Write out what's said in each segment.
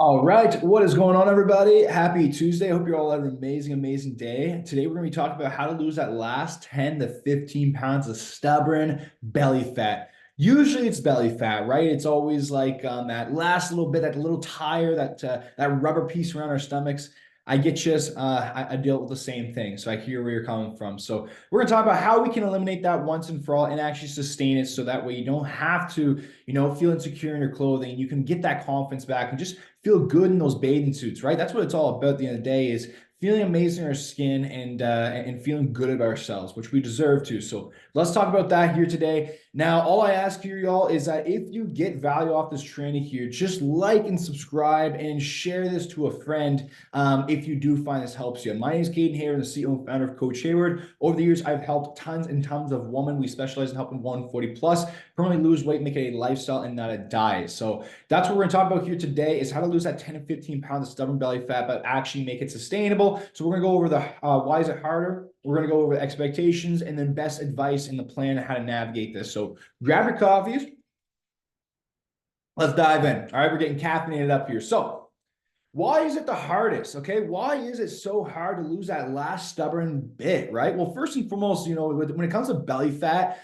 All right, what is going on, everybody? Happy Tuesday. Hope you're all having an amazing day. Today, we're going to be talking about how to lose that last 10 to 15 pounds of stubborn belly fat. Usually, it's belly fat, right? It's always like that last little bit, that little tire, that rubber piece around our stomachs. I get you. I deal with the same thing, so I hear where you're coming from. So we're going to talk about how we can eliminate that once and for all and actually sustain it, so that way you don't have to, feel insecure in your clothing. You can get that confidence back and just feel good in those bathing suits, right? That's what it's all about at the end of the day, is feeling amazing in our skin and feeling good about ourselves, which we deserve to. So let's talk about that here today. Now, all I ask here, y'all, is that if you get value off this training here, just like and subscribe and share this to a friend if you do find this helps you. My name is Caden Hayward, the CEO and founder of Coach Hayward. Over the years, I've helped tons and tons of women. We specialize in helping 140 plus permanently lose weight, make it a lifestyle and not a diet. So that's what we're going to talk about here today, is how to lose that 10 to 15 pounds of stubborn belly fat, but actually make it sustainable. So we're going to go over the why is it harder? We're going to go over the expectations and then best advice in the plan on how to navigate this. So grab your coffees. Let's dive in. All right, we're getting caffeinated up here. So why is it the hardest? Okay, why is it so hard to lose that last stubborn bit, right? Well, first and foremost, when it comes to belly fat,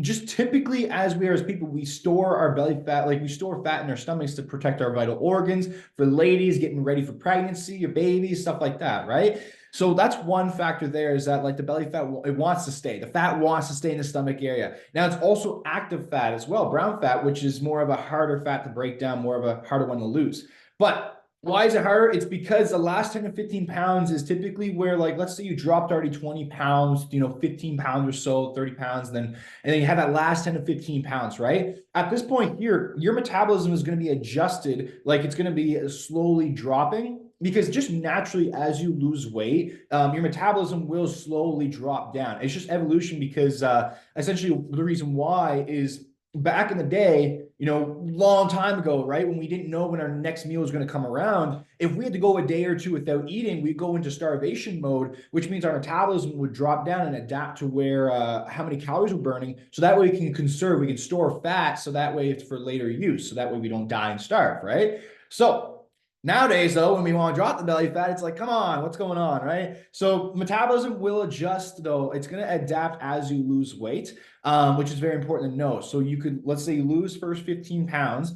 just typically as people, we store our belly fat, like we store fat in our stomachs to protect our vital organs. For ladies getting ready for pregnancy, your babies, stuff like that, right? So that's one factor there, is that like the belly fat, it wants to stay. The fat wants to stay in the stomach area. Now it's also active fat as well, brown fat, which is more of a harder fat to break down, more of a harder one to lose. But why is it harder? It's because the last 10 to 15 pounds is typically where, like, let's say you dropped already 20 pounds, 15 pounds or so, 30 pounds, and then you have that last 10 to 15 pounds, right? At this point here, your metabolism is going to be adjusted, like it's going to be slowly dropping, because just naturally as you lose weight, your metabolism will slowly drop down. It's just evolution, because essentially the reason why is back in the day, long time ago, right? When we didn't know when our next meal was going to come around, if we had to go a day or two without eating, we'd go into starvation mode, which means our metabolism would drop down and adapt to where, how many calories we're burning. So that way we can conserve, we can store fat. So that way it's for later use. So that way we don't die and starve, right? So nowadays, though, when we want to drop the belly fat, it's like, come on, what's going on, right? So metabolism will adjust, though. It's going to adapt as you lose weight, which is very important to know. So you could, let's say you lose first 15 pounds.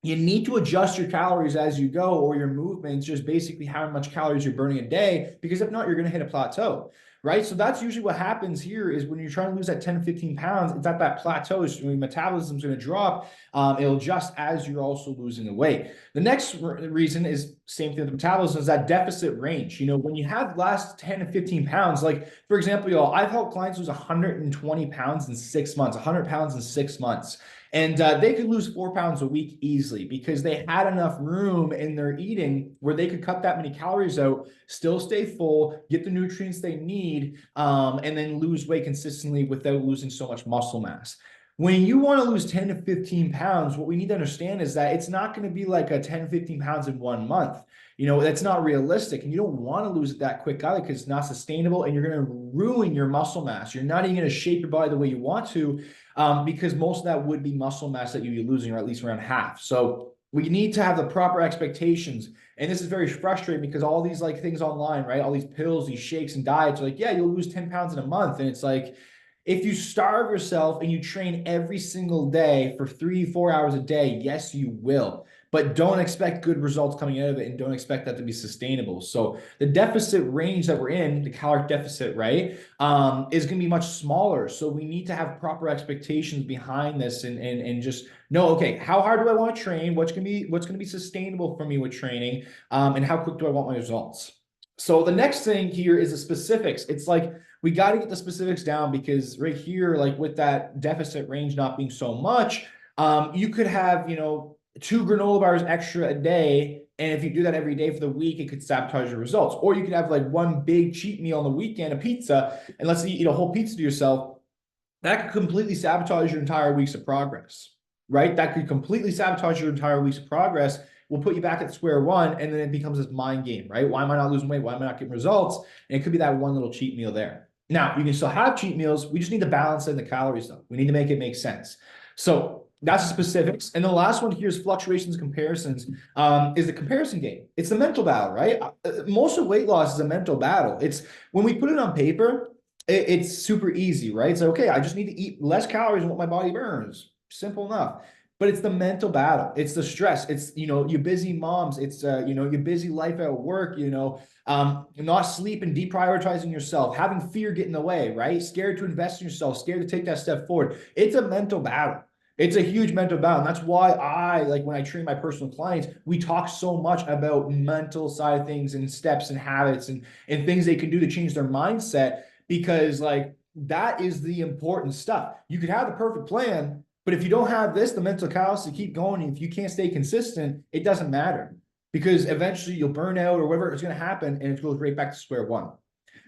You need to adjust your calories as you go, or your movements, just basically how much calories you're burning a day, because if not, you're going to hit a plateau, right? So that's usually what happens here, is when you're trying to lose that 10 to 15 pounds, it's at that plateau. So your metabolism is going to drop. It'll adjust as you're also losing the weight. The next reason is same thing with the metabolism, is that deficit range. When you have last 10 to 15 pounds, like for example, y'all, I've helped clients lose 120 pounds in 6 months, 100 pounds in 6 months. And they could lose 4 pounds a week easily, because they had enough room in their eating where they could cut that many calories out, still stay full, get the nutrients they need, and then lose weight consistently without losing so much muscle mass. When you want to lose 10 to 15 pounds, what we need to understand is that it's not going to be like a 10, 15 pounds in 1 month. That's not realistic, and you don't want to lose it that quick either, because it's not sustainable, and you're going to ruin your muscle mass. You're not even going to shape your body the way you want to, because most of that would be muscle mass that you'd be losing, or at least around half. So we need to have the proper expectations. And this is very frustrating, because all these like things online, right? All these pills, these shakes and diets are like, yeah, you'll lose 10 pounds in a month. And it's like, if you starve yourself and you train every single day for 3-4 hours a day, yes, you will. But don't expect good results coming out of it, and don't expect that to be sustainable. So the deficit range that we're in, the caloric deficit, right, is going to be much smaller. So we need to have proper expectations behind this, and just know, okay, how hard do I want to train? What's going to be sustainable for me with training? And how quick do I want my results? So the next thing here is the specifics. It's like, we got to get the specifics down, because right here, like with that deficit range not being so much, you could have, 2 granola bars extra a day. And if you do that every day for the week, it could sabotage your results. Or you could have like one big cheat meal on the weekend, a pizza, and let's say you eat a whole pizza to yourself. That could completely sabotage your entire weeks of progress, right? That could completely sabotage your entire weeks of progress. Will put you back at square one, and then it becomes this mind game, right? Why am I not losing weight? Why am I not getting results? And it could be that one little cheat meal there. Now, you can still have cheat meals. We just need to balance in the calories, though. We need to make it make sense. So that's the specifics. And the last one here is fluctuations, comparisons, is the comparison game. It's the mental battle, right? Most of weight loss is a mental battle. It's when we put it on paper, it's super easy, right? It's okay. I just need to eat less calories than what my body burns. Simple enough. But it's the mental battle. It's the stress. It's, you busy moms. It's, your busy life at work, not sleeping, deprioritizing yourself, having fear get in the way, right? Scared to invest in yourself, scared to take that step forward. It's a mental battle. It's a huge mental battle. And that's why when I train my personal clients, we talk so much about mental side of things and steps and habits and things they can do to change their mindset, because that is the important stuff. You could have the perfect plan, but if you don't have the mental callous to keep going, if you can't stay consistent, it doesn't matter, because eventually you'll burn out or whatever is going to happen, and it goes right back to square one.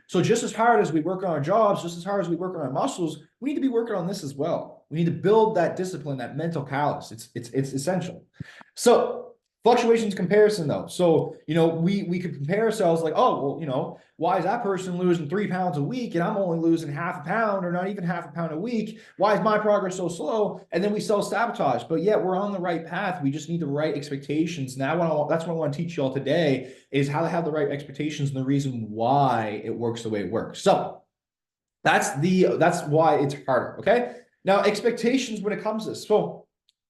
So just as hard as we work on our jobs, just as hard as we work on our muscles, we need to be working on this as well. We need to build that discipline, that mental callous. It's essential. So fluctuations, comparison though. So, we could compare ourselves like, oh, well, why is that person losing 3 pounds a week and I'm only losing half a pound or not even half a pound a week? Why is my progress so slow? And then we self-sabotage, but yet we're on the right path. We just need the right expectations. Now, that's what I want to teach you all today, is how to have the right expectations and the reason why it works the way it works. So that's why it's harder. Okay. Now, expectations when it comes to this. So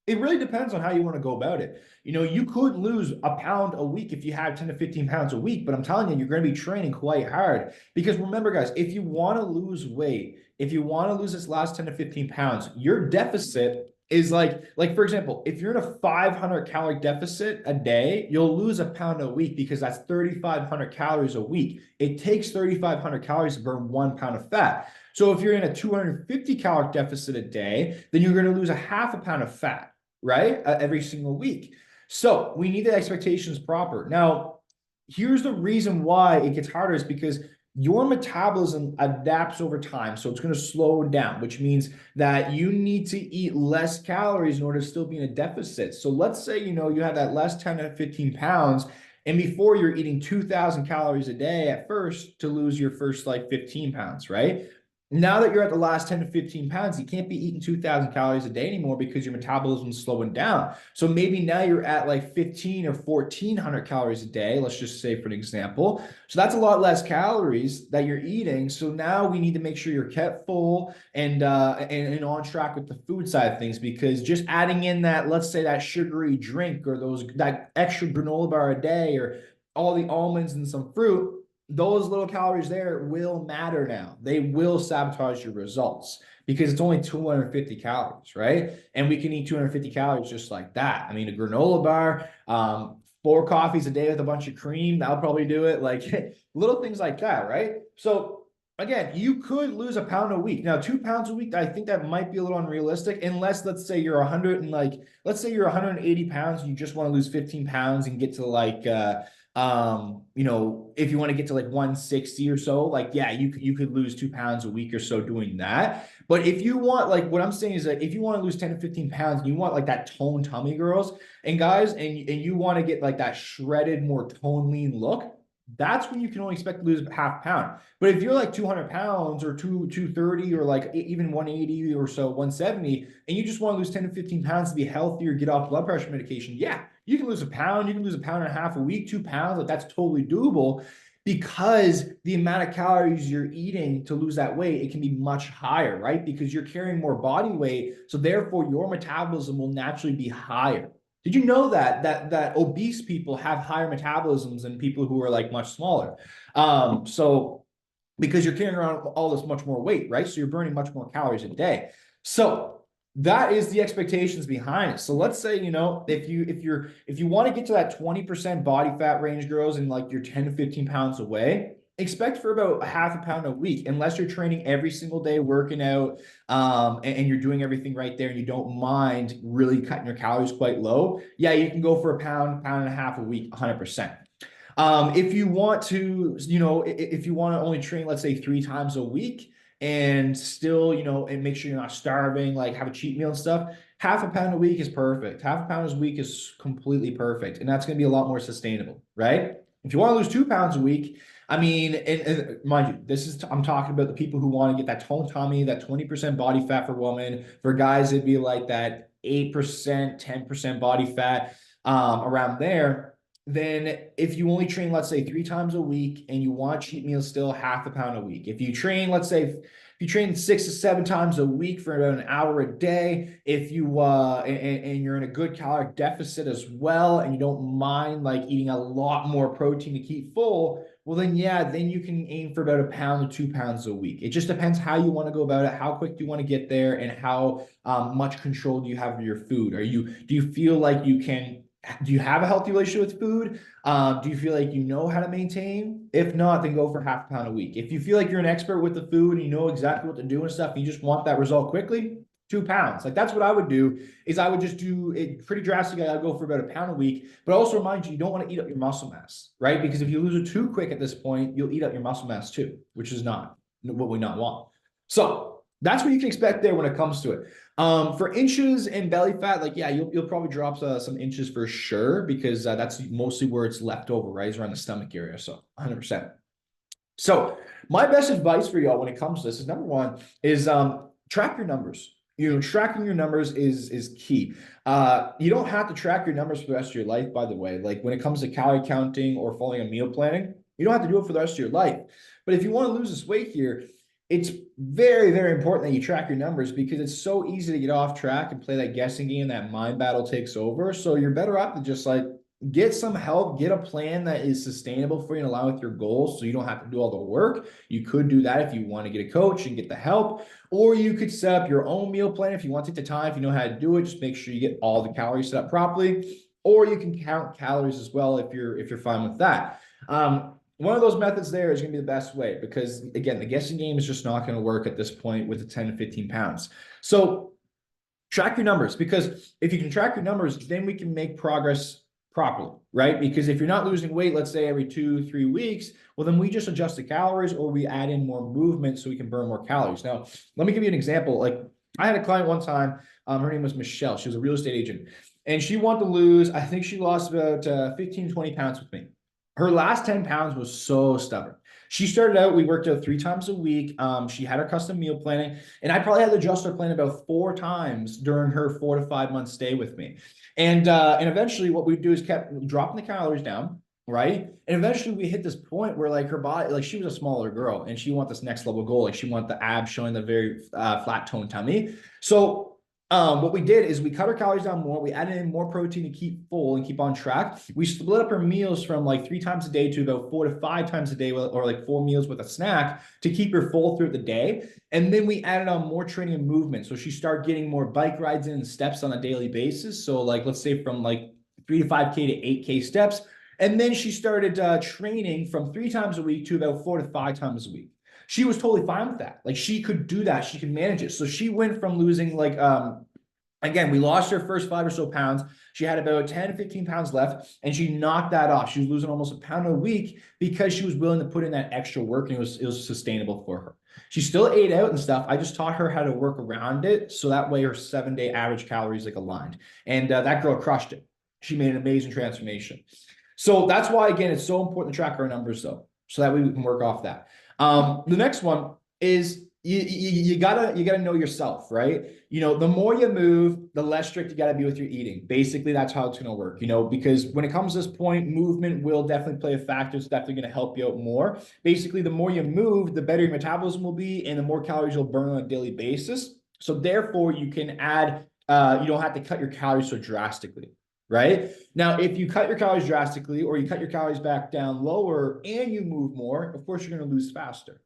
it really depends on how you want to go about it. You could lose a pound a week if you have 10 to 15 pounds a week, but I'm telling you, you're going to be training quite hard, because remember, guys, if you want to lose weight, if you want to lose this last 10 to 15 pounds, your deficit is like for example, if you're in a 500 calorie deficit a day, you'll lose a pound a week, because that's 3,500 calories a week. It takes 3,500 calories to burn 1 pound of fat. So if you're in a 250 calorie deficit a day, then you're going to lose a half a pound of fat, right? Every single week. So we need the expectations proper. Now, here's the reason why it gets harder, is because your metabolism adapts over time. So it's going to slow down, which means that you need to eat less calories in order to still be in a deficit. So let's say, you have that less 10 to 15 pounds, and before you're eating 2,000 calories a day at first to lose your first 15 pounds, right? Now that you're at the last 10 to 15 pounds, you can't be eating 2,000 calories a day anymore, because your metabolism is slowing down. So maybe now you're at 15 or 1,400 calories a day, let's just say, for an example. So that's a lot less calories that you're eating. So now we need to make sure you're kept full and on track with the food side of things, because just adding in that, let's say, that sugary drink or that extra granola bar a day or all the almonds and some fruit, those little calories there will matter now. They will sabotage your results, because it's only 250 calories, right? And we can eat 250 calories just like that. I mean, a granola bar, 4 coffees a day with a bunch of cream, that'll probably do it. Little things like that, right? So again, you could lose a pound a week. Now, 2 pounds a week, I think that might be a little unrealistic, unless, let's say you're 180 pounds and you just want to lose 15 pounds and get to if you want to get to 160 or so, yeah, you could lose 2 pounds a week or so doing that. But if you want, what I'm saying is that if you want to lose 10 to 15 pounds, and you want that toned tummy, girls and guys, and you want to get that shredded, more toned, lean look, that's when you can only expect to lose half a pound. But if you're 200 pounds or 230 or even 180 or so, 170, and you just want to lose 10 to 15 pounds to be healthier, get off blood pressure medication, yeah, you can lose a pound, you can lose a pound and a half a week, 2 pounds, that's totally doable, because the amount of calories you're eating to lose that weight, it can be much higher, right? Because you're carrying more body weight, so therefore your metabolism will naturally be higher. Did you know that obese people have higher metabolisms than people who are much smaller? So because you're carrying around all this much more weight, right? So you're burning much more calories a day. So that is the expectations behind it. So let's say, if you want to get to that 20% body fat range, girls, and you're 10 to 15 pounds away, expect for about a half a pound a week, unless you're training every single day, working out, and you're doing everything right there, and you don't mind really cutting your calories quite low. Yeah, you can go for a pound and a half a week, 100%. If you want to, if you want to only train, let's say 3 times a week, and still, and make sure you're not starving, have a cheat meal and stuff, half a pound a week is perfect. Half a pound a week is completely perfect. And that's going to be a lot more sustainable, right? If you want to lose 2 pounds a week, I mean, and mind you, I'm talking about the people who want to get that toned tummy, that 20% body fat for women. For guys, it'd be that 8%, 10% body fat, around there, then if you only train, let's say 3 times a week and you want cheat meals still, half a pound a week. If you train, let's say, if you train 6 to 7 times a week for about an hour a day, if you and you're in a good caloric deficit as well, and you don't mind like eating a lot more protein to keep full, well then yeah, then you can aim for about 1 to 2 pounds a week. It just depends how you want to go about it, how quick do you want to get there, and how much control do you have of your food. Do you feel like you can? Do you have a healthy relationship with food? Do you feel like you know how to maintain? If not, then go for half a pound a week. If you feel like you're an expert with the food and you know exactly what to do and stuff, and you just want that result quickly, 2 pounds. Like that's what I would do, is I would just do it pretty drastically. I'd go for about 1 pound a week, but also remind you, you don't want to eat up your muscle mass, right? Because if you lose it too quick at this point, you'll eat up your muscle mass too, which is not what we not want. So that's what you can expect there when it comes to it. For inches and belly fat, like, yeah, you'll probably drop some inches for sure, because that's mostly where it's left over, right? Is around the stomach area. So 100%. So my best advice for y'all when it comes to this is, number one is track your numbers. Tracking your numbers is key. You don't have to track your numbers for the rest of your life, by the way. Like when it comes to calorie counting or following a meal planning, you don't have to do it for the rest of your life. But if you want to lose this weight here, it's very, very important that you track your numbers, because it's so easy to get off track and play that guessing game. That mind battle takes over. So you're better off to just like get some help, get a plan that is sustainable for you and align with your goals, so you don't have to do all the work. You could do that if you want to get a coach and get the help, or you could set up your own meal plan if you want to take the time. If you know how to do it, just make sure you get all the calories set up properly, or you can count calories as well if you're fine with that. One of those methods there is going to be the best way, because again, the guessing game is just not going to work at this point with the 10 to 15 pounds. So track your numbers, because if you can track your numbers, then we can make progress properly, right? Because if you're not losing weight, let's say every 2-3 weeks, well, then we just adjust the calories, or we add in more movement so we can burn more calories. Now, let me give you an example. Like I had a client one time, her name was Michelle. She was a real estate agent, and she wanted to lose, I think she lost about 15 to 20 pounds with me. Her last 10 pounds was so stubborn. She started out, we worked out 3 times a week. She had her custom meal planning, and I probably had to adjust her plan about 4 times during her 4 to 5 month stay with me. And eventually what we do is kept dropping the calories down, right? And eventually we hit this point where like her body, like she was a smaller girl and she wanted this next level goal. Like she wanted the abs showing the very flat toned tummy. So what we did is we cut our calories down more. We added in more protein to keep full and keep on track. We split up our meals from like 3 times a day to about 4 to 5 times a day, or like 4 meals with a snack to keep her full throughout the day. And then we added on more training and movement. So she started getting more bike rides in and steps on a daily basis. So like, let's say from like 3 to 5K to 8K steps. And then she started training from 3 times a week to about 4 to 5 times a week. She was totally fine with that. Like she could do that. She could manage it. So she went from losing like, again, we lost her first 5 or so pounds. She had about 10 to 15 pounds left, and she knocked that off. She was losing almost 1 pound a week because she was willing to put in that extra work, and it was sustainable for her. She still ate out and stuff. I just taught her how to work around it. So that way her 7-day average calories like aligned. And that girl crushed it. She made an amazing transformation. So that's why, again, it's so important to track our numbers though, so that way we can work off that. The next one is you gotta know yourself, right? The more you move, the less strict you gotta be with your eating. Basically, that's how it's gonna work, because when it comes to this point, movement will definitely play a factor. It's definitely gonna help you out more. Basically, the more you move, the better your metabolism will be, and the more calories you'll burn on a daily basis. So therefore, you can add, you don't have to cut your calories so drastically. Right? Now, if you cut your calories drastically, or you cut your calories back down lower and you move more, of course, you're going to lose faster.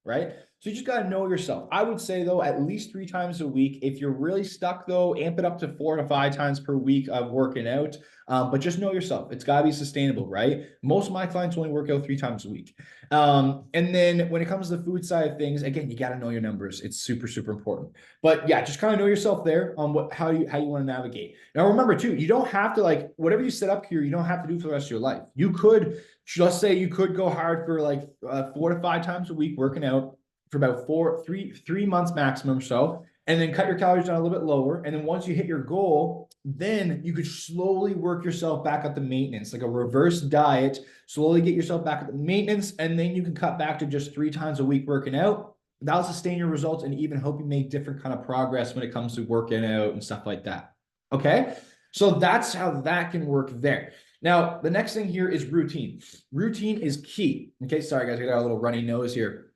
Right? So you just got to know yourself. I would say though, at least 3 times a week. If you're really stuck though, amp it up to 4 to 5 times per week of working out. But just know yourself. It's got to be sustainable, right? Most of my clients only work out 3 times a week. And then when it comes to the food side of things, again, you got to know your numbers. It's super, super important. But yeah, just kind of know yourself there on how you want to navigate. Now, remember too, you don't have to, like, whatever you set up here, you don't have to do for the rest of your life. You could just say you could go hard for like 4 to 5 times a week working out for about 3 months maximum or so, and then cut your calories down a little bit lower. And then once you hit your goal, then you could slowly work yourself back up to maintenance, like a reverse diet, slowly get yourself back at the maintenance. And then you can cut back to just 3 times a week working out. that'll sustain your results and even help you make different kind of progress when it comes to working out and stuff like that. Okay. So that's how that can work there. Now, the next thing here is routine. Routine is key. Okay. Sorry, guys. I got a little runny nose here.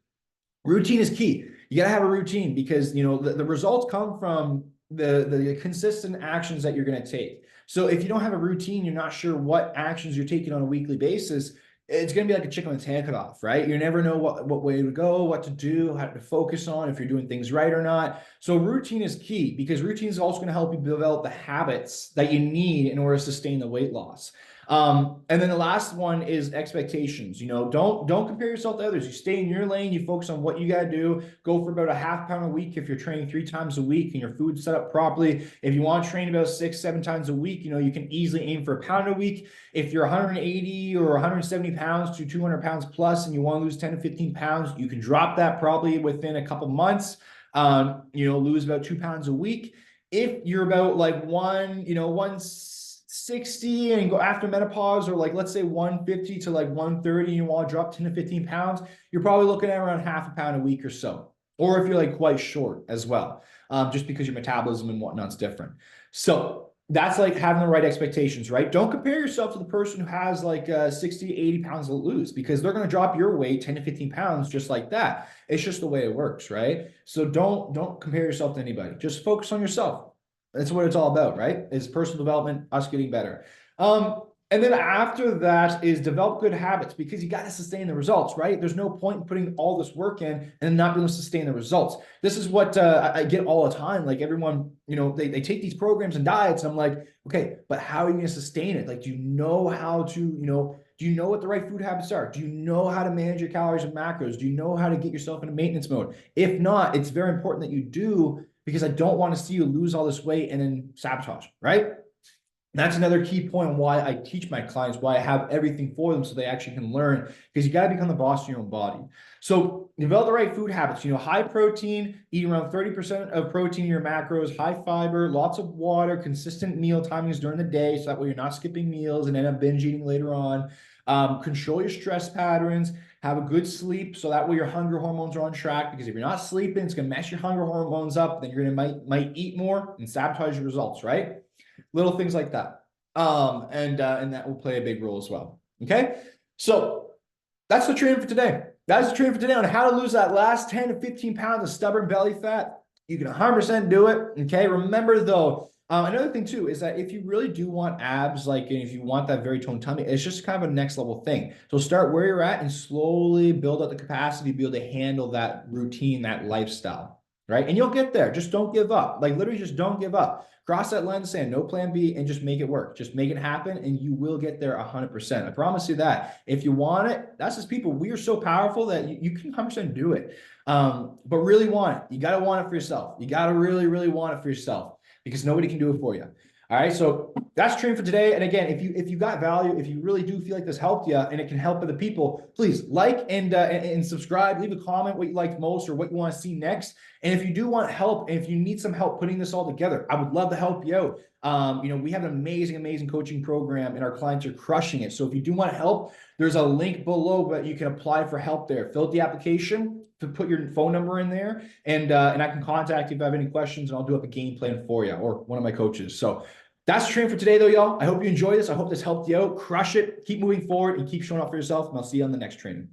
Routine is key. You got to have a routine because, you know, the results come from the consistent actions that you're going to take. So if you don't have a routine, you're not sure what actions you're taking on a weekly basis, it's going to be like a chicken with its hand cut off, right? You never know what way to go, what to do, how to focus on, if you're doing things right or not. So routine is key because routine is also going to help you develop the habits that you need in order to sustain the weight loss. And then the last one is expectations. You know, don't compare yourself to others. You stay in your lane, you focus on what you got to do. Go for about a half pound a week if you're training 3 times a week and your food's set up properly. If you want to train about 6, 7 times a week, you know, you can easily aim for a pound a week. If you're 180 or 170 pounds to 200 pounds plus and you want to lose 10 to 15 pounds, you can drop that probably within a couple months. You know, lose about 2 pounds a week. If you're about like 160 and go after menopause, or like let's say 150 to like 130, you want to drop 10 to 15 pounds, you're probably looking at around half a pound a week or so. Or if you're like quite short as well, just because your metabolism and whatnot's different. So that's like having the right expectations, right? Don't compare yourself to the person who has like 60, 80 pounds to lose, because they're going to drop your weight 10 to 15 pounds just like that. It's just the way it works, right? So don't compare yourself to anybody. Just focus on yourself. That's what it's all about, right? Is personal development, us getting better. And then after that is develop good habits, because you got to sustain the results, right? There's no point in putting all this work in and not being able to sustain the results. This is what I get all the time. Like everyone, you know, they take these programs and diets, and I'm like, okay, but how are you going to sustain it? Like, do you know how to, you know, do you know what the right food habits are? Do you know how to manage your calories and macros? Do you know how to get yourself into maintenance mode? If not, it's very important that you do, because I don't want to see you lose all this weight and then sabotage, right? That's another key point on why I teach my clients, why I have everything for them so they actually can learn, because you got to become the boss of your own body. So develop the right food habits, you know, high protein, eat around 30% of protein in your macros, high fiber, lots of water, consistent meal timings during the day. So that way you're not skipping meals and end up binge eating later on. Control your stress patterns, have a good sleep. So that way your hunger hormones are on track, because if you're not sleeping, it's going to mess your hunger hormones up. Then you're going to might eat more and sabotage your results, right? Little things like that. And that will play a big role as well. Okay. So that's the training for today. That's the training for today on how to lose that last 10 to 15 pounds of stubborn belly fat. You can 100% do it. Okay. Remember though, another thing too, is that if you really do want abs, like, and if you want that very toned tummy, it's just kind of a next level thing. So start where you're at and slowly build up the capacity to be able to handle that routine, that lifestyle, right? And you'll get there. Just don't give up. Like literally just don't give up. Cross that line of sand, no plan B, and just make it work. Just make it happen, and you will get there 100%. I promise you that. If you want it, that's just people. We are so powerful that you can 100% do it. But really want it. You got to want it for yourself. You got to really, really want it for yourself, because nobody can do it for you. All right, so that's training for today. And again, if you got value, if you really do feel like this helped you and it can help other people, please like and subscribe. Leave a comment what you liked most or what you want to see next. And if you do want help, and if you need some help putting this all together, I would love to help you out. You know, we have an amazing coaching program, and our clients are crushing it. So if you do want help, there's a link below, but you can apply for help there. Fill out the application, to put your phone number in there, and I can contact you if I have any questions, and I'll do up a game plan for you or one of my coaches. So that's the training for today though, y'all. I hope you enjoyed this. I hope this helped you out. Crush it, keep moving forward, and keep showing up for yourself, and I'll see you on the next training.